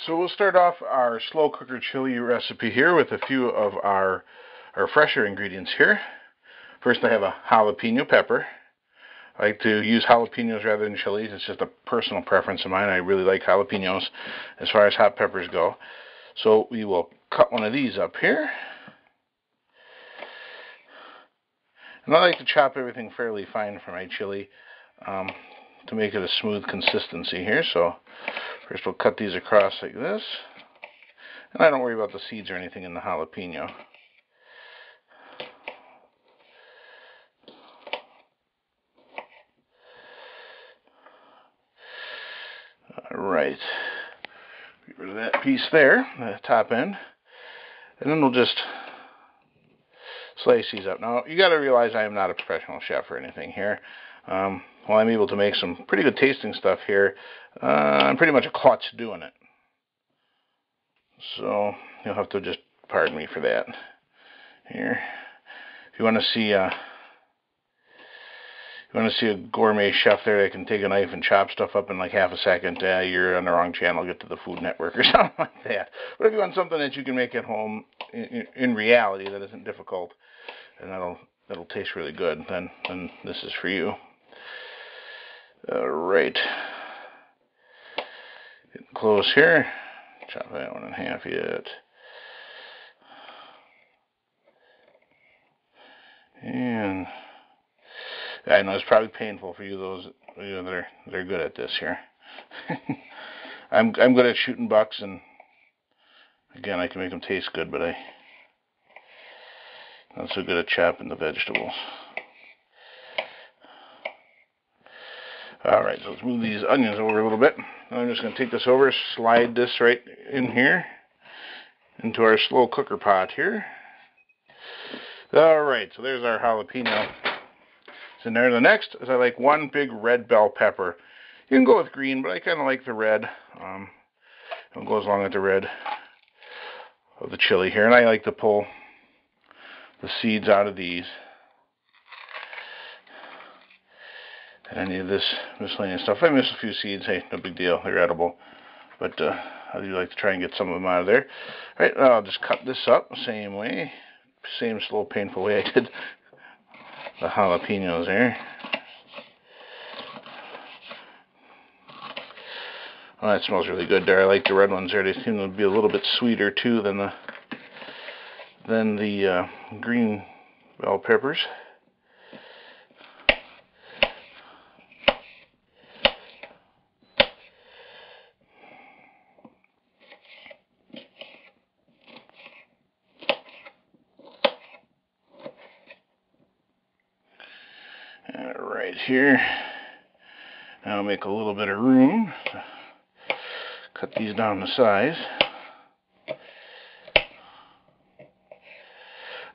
So we'll start off our slow cooker chili recipe here with a few of our fresher ingredients here. First, I have a jalapeno pepper. I like to use jalapenos rather than chilies. It's just a personal preference of mine. I really like jalapenos as far as hot peppers go. So we will cut one of these up here. And I like to chop everything fairly fine for my chili to make it a smooth consistency here. So first we'll cut these across like this. And I don't worry about the seeds or anything in the jalapeno. Alright, get rid of that piece there, the top end, and then we'll just slice these up. Now, you got to realize I am not a professional chef or anything here. While I'm able to make some pretty good tasting stuff here, I'm pretty much a klutz doing it. So, you'll have to just pardon me for that. Here, if you want to see a gourmet chef there that can take a knife and chop stuff up in like half a second, you're on the wrong channel. Get to the Food Network or something like that. But if you want something that you can make at home in reality that isn't difficult and that'll taste really good, then this is for you. Alright. Getting close here. Chop that one in half yet. And I know it's probably painful for you, those that are good at this here. I'm good at shooting bucks, and again, I can make them taste good, but I'm not so good at chopping the vegetables. Alright, so let's move these onions over a little bit. And I'm just going to take this over, slide this right in here into our slow cooker pot here. Alright, so there's our jalapeno. In there. The next is I like one big red bell pepper. You can go with green, but I kind of like the red. It goes along with the red of the chili here, and I like to pull the seeds out of these. And any of this miscellaneous stuff. If I miss a few seeds, hey, no big deal. They're edible. But I do like to try and get some of them out of there. All right, I'll just cut this up the same way. Same slow, painful way I did the jalapenos there. Oh, that smells really good there. I like the red ones there. They seem to be a little bit sweeter too than the green bell peppers. Right here. Now I'll make a little bit of room. Cut these down to size.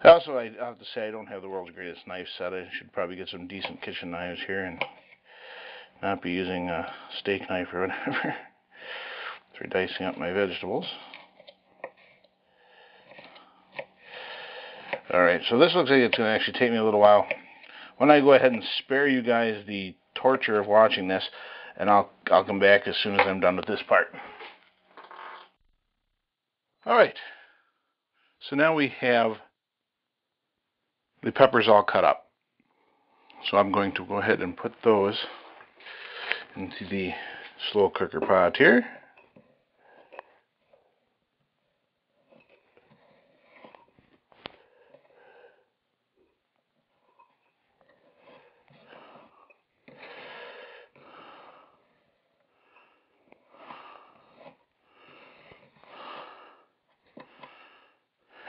Also, I have to say I don't have the world's greatest knife set. I should probably get some decent kitchen knives here and not be using a steak knife or whatever for dicing up my vegetables. Alright, so this looks like it's going to actually take me a little while. When I go ahead and spare you guys the torture of watching this, and I'll come back as soon as I'm done with this part. Alright, so now we have the peppers all cut up. So I'm going to go ahead and put those into the slow cooker pot here.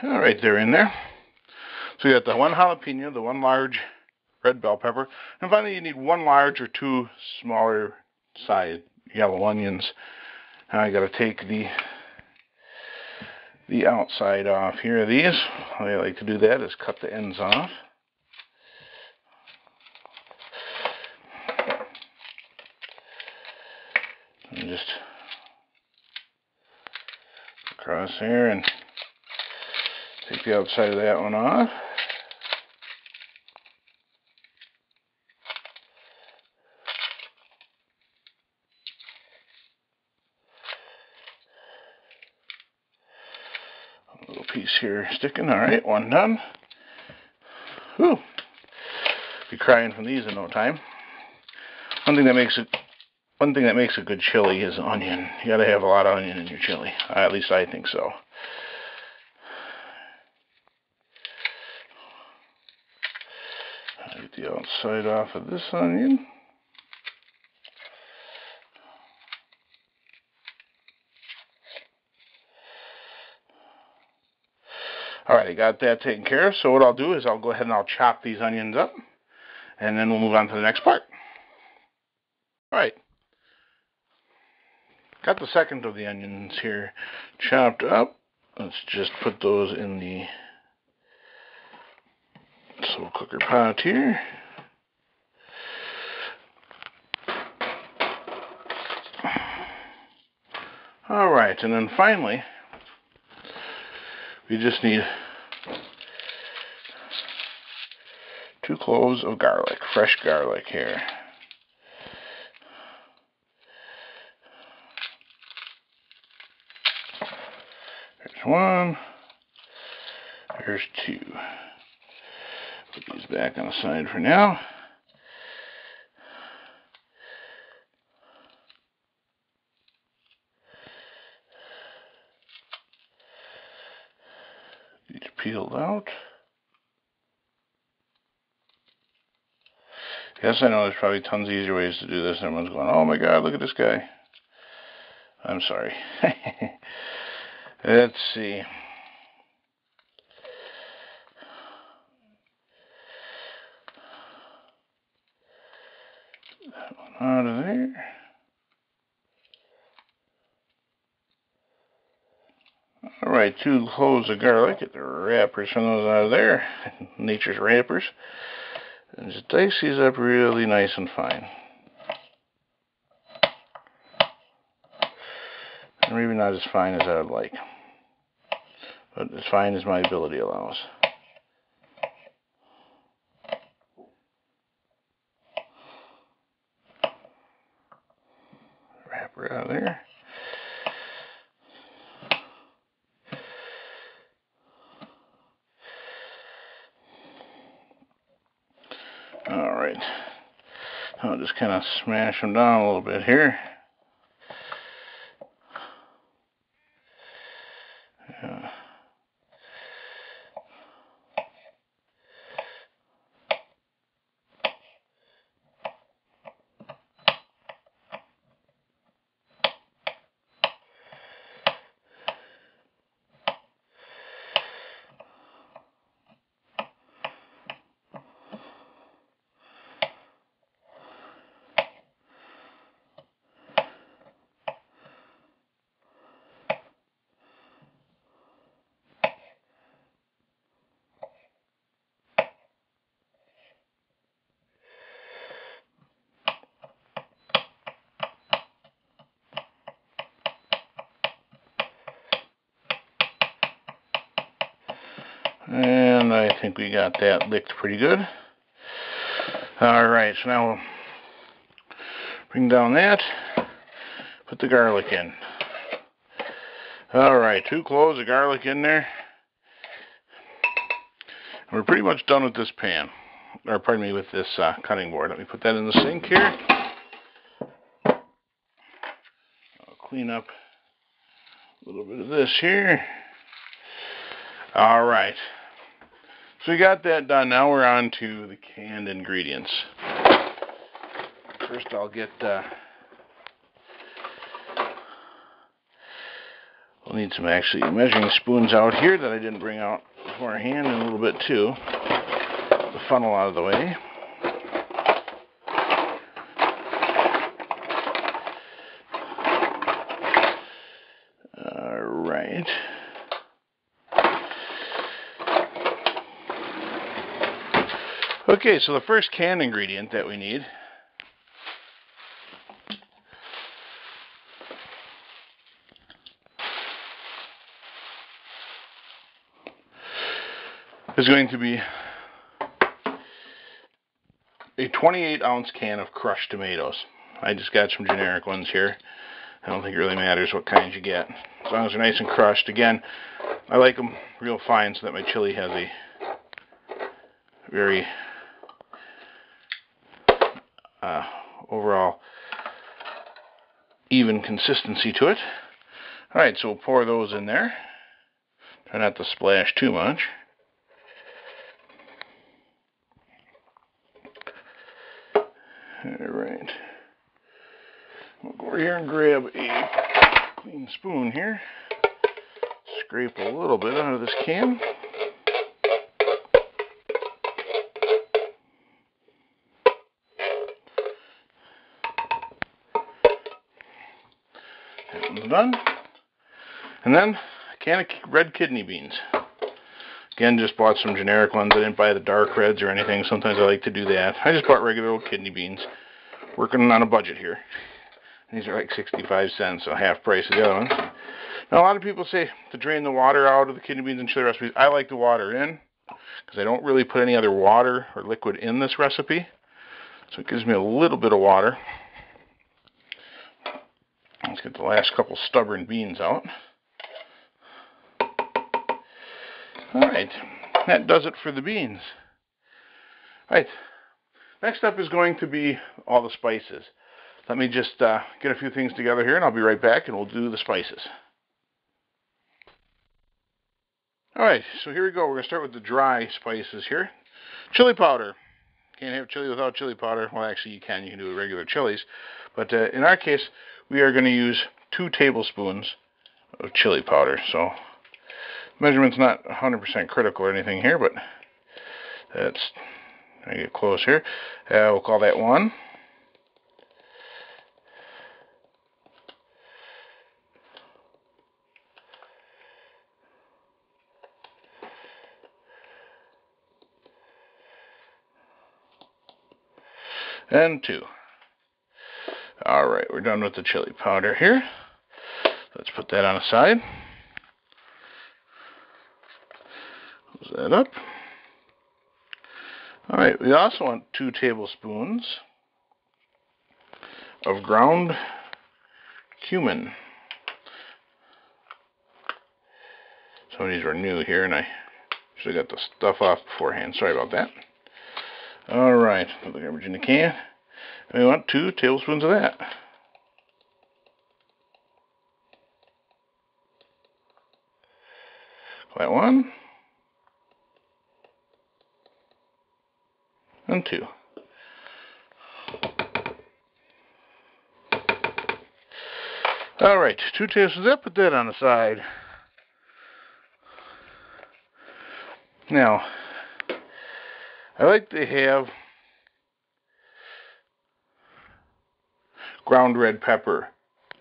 Alright, they're in there. So you got the one jalapeno, the one large red bell pepper, and finally you need one large or two smaller sized yellow onions. Now I got to take the outside off here of these. The way I like to do that is cut the ends off. And just across here and take the outside of that one off. piece here sticking. All right, one done. Whew. Be crying from these in no time. One thing that makes a good chili is onion. You gotta have a lot of onion in your chili. At least I think so. Get the outside off of this onion. Alright, I got that taken care of. So what I'll do is I'll go ahead and I'll chop these onions up. And then we'll move on to the next part. Alright. Got the second of the onions here chopped up. Let's just put those in the slow cooker pot here. Alright, and then finally, we just need 2 cloves of garlic, fresh garlic here. There's 1. There's 2. Put these back on the side for now. These peeled out. Yes, I know there's probably tons of easier ways to do this. Everyone's going, oh my god, look at this guy. I'm sorry. Let's see. That one out of there. Alright, 2 cloves of garlic. Get the wrappers from those out of there. Nature's wrappers. And just dice these up really nice and fine. Maybe not as fine as I would like, but as fine as my ability allows. Wrap her out of there. Alright, I'll just kind of smash them down a little bit here. Yeah. And I think we got that licked pretty good. Alright, so now we'll bring down that, put the garlic in. Alright, 2 cloves of garlic in there. And we're pretty much done with this pan. Or pardon me, with this cutting board. Let me put that in the sink here. I'll clean up a little bit of this here. Alright. So we got that done. Now we're on to the canned ingredients. First I'll get, we'll need some actually measuring spoons out here that I didn't bring out beforehand, and a little bit too. The funnel out of the way. Alright. Okay, so the first canned ingredient that we need is going to be a 28-ounce can of crushed tomatoes. I just got some generic ones here. I don't think it really matters what kind you get, as long as they're nice and crushed. Again, I like them real fine so that my chili has a very overall even consistency to it. Alright, so we'll pour those in there. Try not to splash too much. Alright. We'll go over here and grab a clean spoon here. Scrape a little bit out of this can. That one's done. And then a can of red kidney beans. Again, just bought some generic ones. I didn't buy the dark reds or anything. Sometimes I like to do that. I just bought regular old kidney beans. Working on a budget here. These are like 65 cents, so half price of the other ones. Now, a lot of people say to drain the water out of the kidney beans and chili recipes. I like the water in, because I don't really put any other water or liquid in this recipe. So it gives me a little bit of water. Let's get the last couple stubborn beans out. Alright, that does it for the beans. Alright, next up is going to be all the spices. Let me just get a few things together here and I'll be right back and we'll do the spices. Alright, so here we go. We're going to start with the dry spices here. Chili powder. Can't have chili without chili powder. Well, actually you can. You can do regular chilies. But in our case, we are going to use 2 tablespoons of chili powder. So measurement's not 100% critical or anything here, but that's, I get close here. We'll call that 1. And 2. Alright, we're done with the chili powder here. Let's put that on the side. Close that up. Alright, we also want 2 tablespoons of ground cumin. Some of these were new here and I should have got the stuff off beforehand. Sorry about that. Alright, put the garbage in the can. And we want 2 tablespoons of that. That 1. And 2. Alright, 2 tablespoons. I'll put that on the side. Now, I like to have ground red pepper.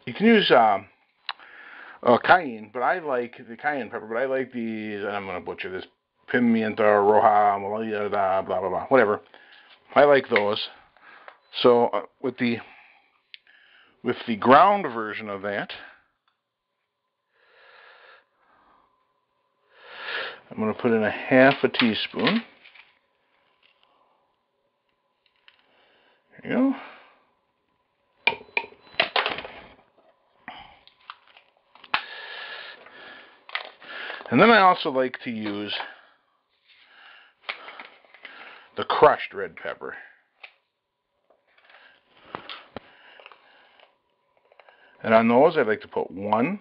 You can use cayenne, but I like the cayenne pepper, but I like these, and I'm going to butcher this, pimienta roja, molida, blah, blah, blah, whatever. I like those. So with the ground version of that, I'm going to put in a half a teaspoon. There you go. And then I also like to use the crushed red pepper. And on those, I'd like to put 1,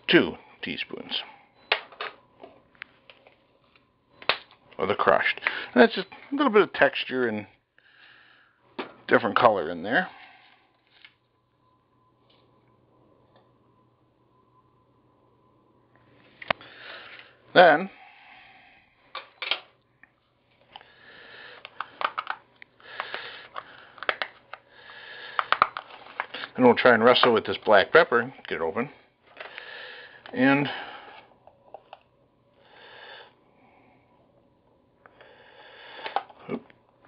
2 teaspoons of the crushed. And that's just a little bit of texture and different color in there. Then we'll try and wrestle with this black pepper, get it open, and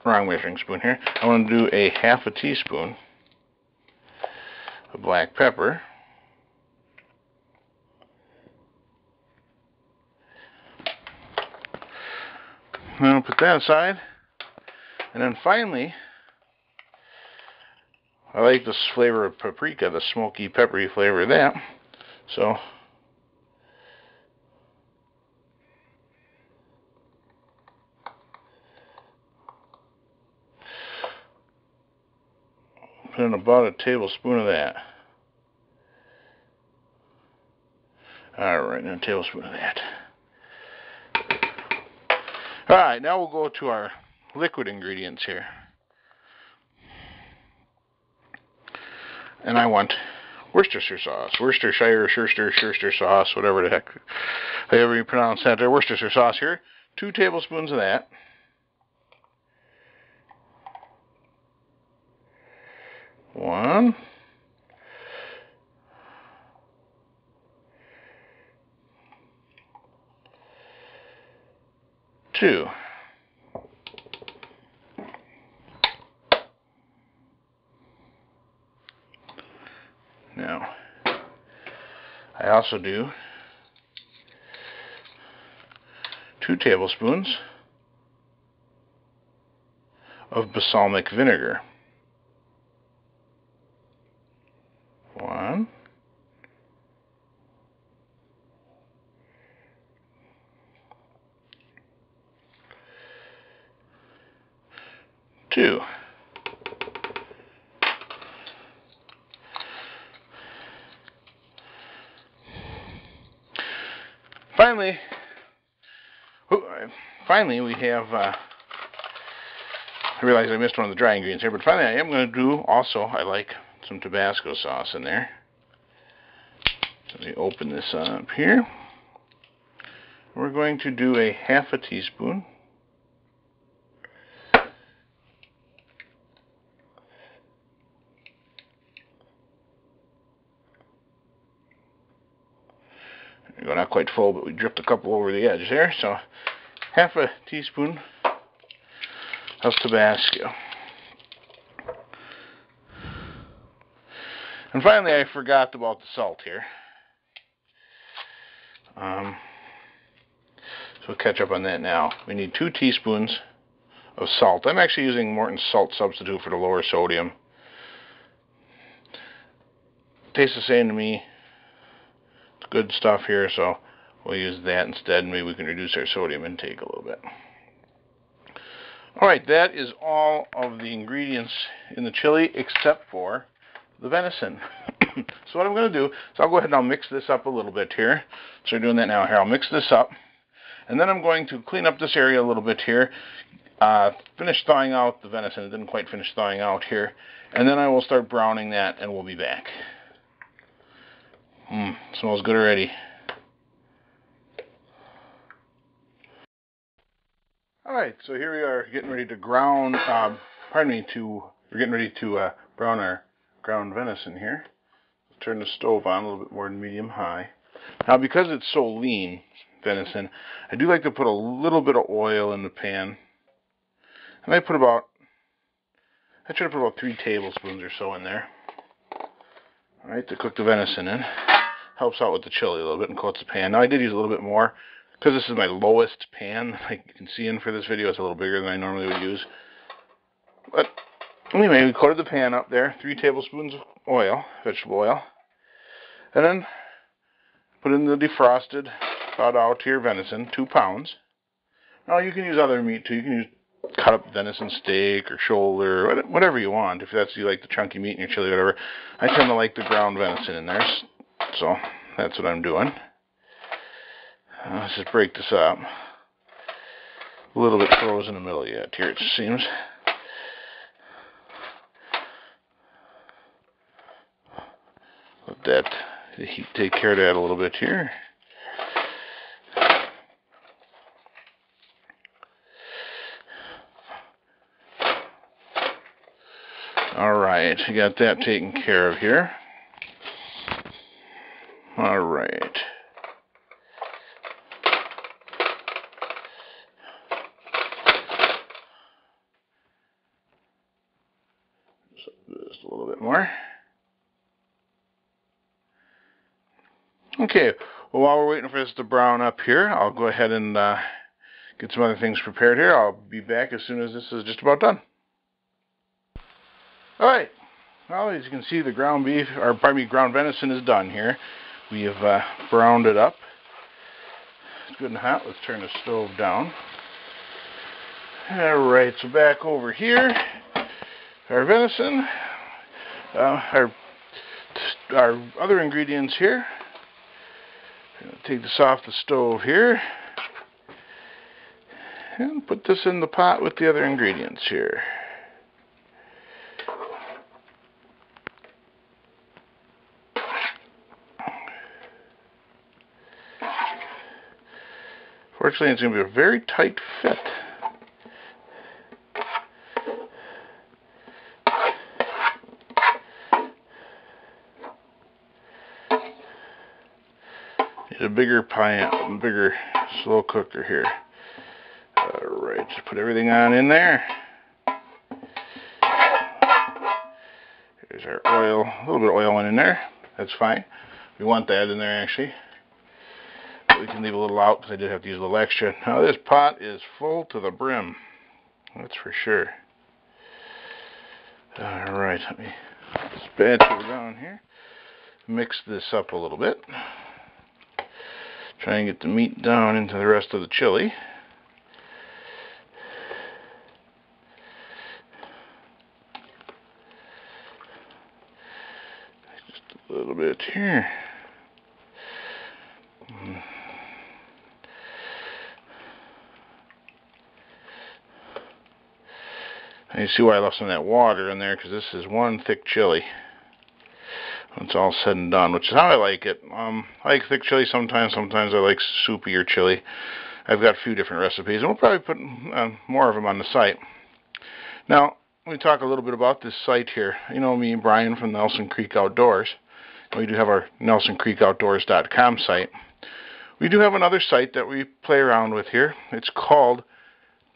wrong measuring spoon here. I want to do a half a teaspoon of black pepper. And I'll put that aside. And then finally, I like this flavor of paprika, the smoky, peppery flavor of that. So put in about a tablespoon of that. Alright, and a tablespoon of that. Alright, now we'll go to our liquid ingredients here. And I want Worcestershire sauce. Worcestershire sauce, whatever the heck, however you pronounce that there. Worcestershire sauce here. 2 tablespoons of that. 1. 2. Now, I also do 2 tablespoons of balsamic vinegar. 1. 2. Finally, we have, I realize I missed one of the dry ingredients here, but finally I am going to do also, I like some Tabasco sauce in there. So let me open this up here. We're going to do a half a teaspoon. We're not quite full, but we dripped a couple over the edge there. So half a teaspoon of Tabasco. And finally, I forgot about the salt here. So we'll catch up on that now. We need 2 teaspoons of salt. I'm actually using Morton's salt substitute for the lower sodium. Tastes the same to me. It's good stuff here, so we'll use that instead, and maybe we can reduce our sodium intake a little bit. Alright, that is all of the ingredients in the chili except for the venison. So what I'm going to do is I'll go ahead and I'll mix this up a little bit here. So we're doing that now here. I'll mix this up, and then I'm going to clean up this area a little bit here. Finish thawing out the venison. It didn't quite finish thawing out here. And then I will start browning that, and we'll be back. Smells good already. Alright, so here we are getting ready to brown our ground venison here. Let's turn the stove on a little bit more than medium high. Now, because it's so lean, venison, I do like to put a little bit of oil in the pan. And I try to put about 3 tablespoons or so in there. Alright, to cook the venison in. Helps out with the chili a little bit and coats the pan. Now, I did use a little bit more because this is my lowest pan, like you can see in for this video. It's a little bigger than I normally would use. But anyway, we coated the pan up there. 3 tablespoons of oil, vegetable oil. And then put in the defrosted, thawed out here venison, 2 pounds. Now, you can use other meat too. You can use cut up venison steak or shoulder, whatever you want. If you like the chunky meat in your chili, whatever. I tend to like the ground venison in there, so that's what I'm doing. Let's just break this up. A little bit frozen in the middle yet here, it seems. Let the heat take care of that a little bit here. Alright, we got that taken care of here. Alright. Just a little bit more. Okay, well, while we're waiting for this to brown up here, I'll go ahead and get some other things prepared here. I'll be back as soon as this is just about done. Alright, well, as you can see, the ground venison is done here. We have browned it up. It's good and hot. Let's turn the stove down. Alright, so back over here, our venison, our other ingredients here. Take this off the stove here and put this in the pot with the other ingredients here. Fortunately, it's going to be a very tight fit. Need a bigger pan, bigger slow cooker here. Alright, just put everything on in there. Here's our oil, a little bit of oil in there. That's fine. We want that in there actually. But we can leave a little out because I did have to use a little extra. Now this pot is full to the brim. That's for sure. Alright, let me spatula down here. Mix this up a little bit. Try and get the meat down into the rest of the chili. Just a little bit here. And you see why I left some of that water in there, because this is one thick chili. When it's all said and done, which is how I like it. I like thick chili sometimes. Sometimes I like soupier chili. I've got a few different recipes, and we'll probably put more of them on the site. Now, let me talk a little bit about this site here. You know me and Brian from Nelson Creek Outdoors. We do have our NelsonCreekOutdoors.com site. We do have another site that we play around with here. It's called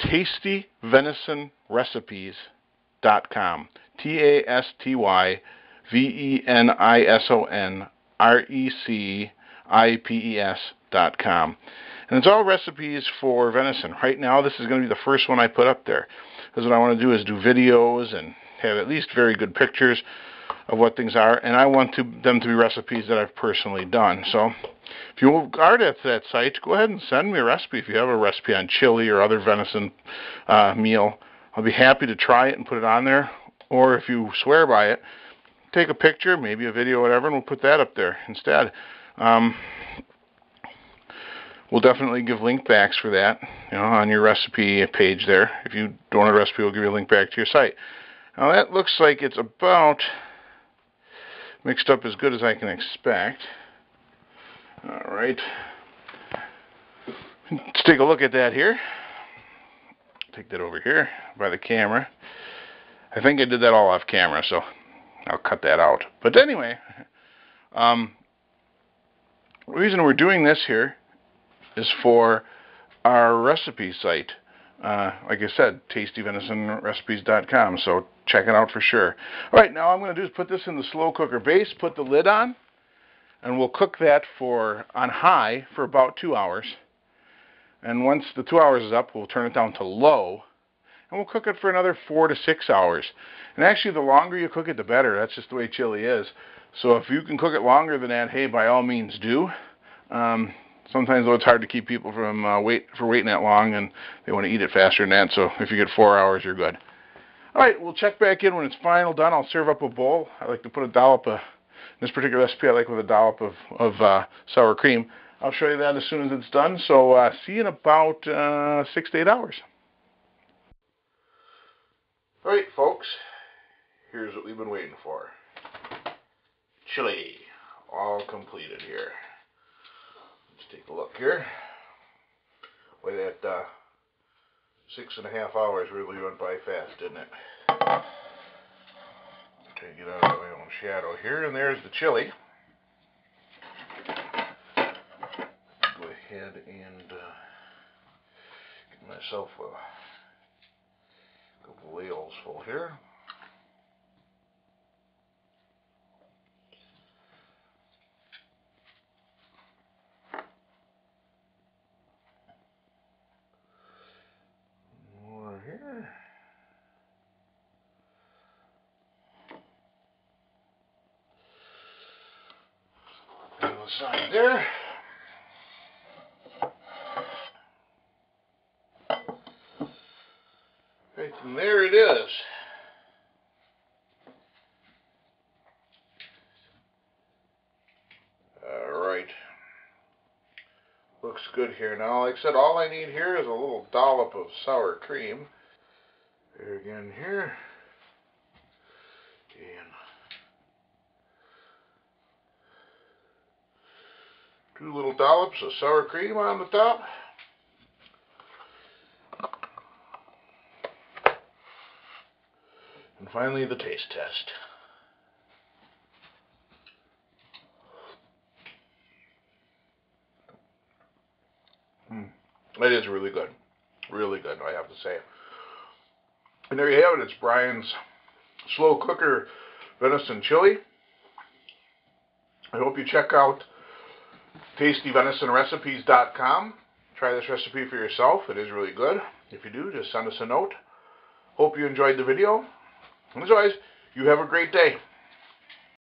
TastyVenisonRecipes.com. TastyVenisonRecipes.com. And it's all recipes for venison. Right now, this is going to be the first one I put up there. Because what I want to do is do videos and have at least very good pictures of what things are. And I want them to be recipes that I've personally done. So if you are at that site, go ahead and send me a recipe. If you have a recipe on chili or other venison meal, I'll be happy to try it and put it on there. Or if you swear by it, take a picture, maybe a video, whatever, and we'll put that up there instead. We'll definitely give link backs for that, on your recipe page there. If you don't have a recipe, we'll give you a link back to your site. Now that looks like it's about mixed up as good as I can expect. All right. Let's take a look at that here. Take that over here by the camera. I think I did that all off camera, so I'll cut that out. But anyway, the reason we're doing this here is for our recipe site. Like I said, TastyVenisonRecipes.com, so check it out for sure. Alright, now what I'm going to do is put this in the slow cooker base, put the lid on, and we'll cook that on high for about 2 hours. And once the 2 hours is up, we'll turn it down to low, and we'll cook it for another 4 to 6 hours. And actually, the longer you cook it, the better. That's just the way chili is. So if you can cook it longer than that, hey, by all means do. Sometimes, though, it's hard to keep people from waiting that long, and they want to eat it faster than that. So if you get 4 hours, you're good. All right, we'll check back in when it's final done. I'll serve up a bowl. I like to put a dollop of, in this particular recipe, I like with a dollop of sour cream. I'll show you that as soon as it's done. So see you in about 6 to 8 hours. All right, folks. Here's what we've been waiting for. Chili, all completed here. Let's take a look here. Boy, that 6.5 hours really went by fast, didn't it? Take it out of my own shadow here, and there's the chili. Go ahead and get myself a couple ladles full here. Here. And we'll side there. Right, and there it is. Alright. Looks good here. Now, like I said, all I need here is a little dollop of sour cream. There again here. And 2 little dollops of sour cream on the top. And finally, the taste test. It is really good. Really good, I have to say. And there you have it. It's Brian's slow cooker venison chili. I hope you check out spices.My. Try this recipe for yourself. It is really good. If you do, just send us a note. Hope you enjoyed the video. And as always, you have a great day.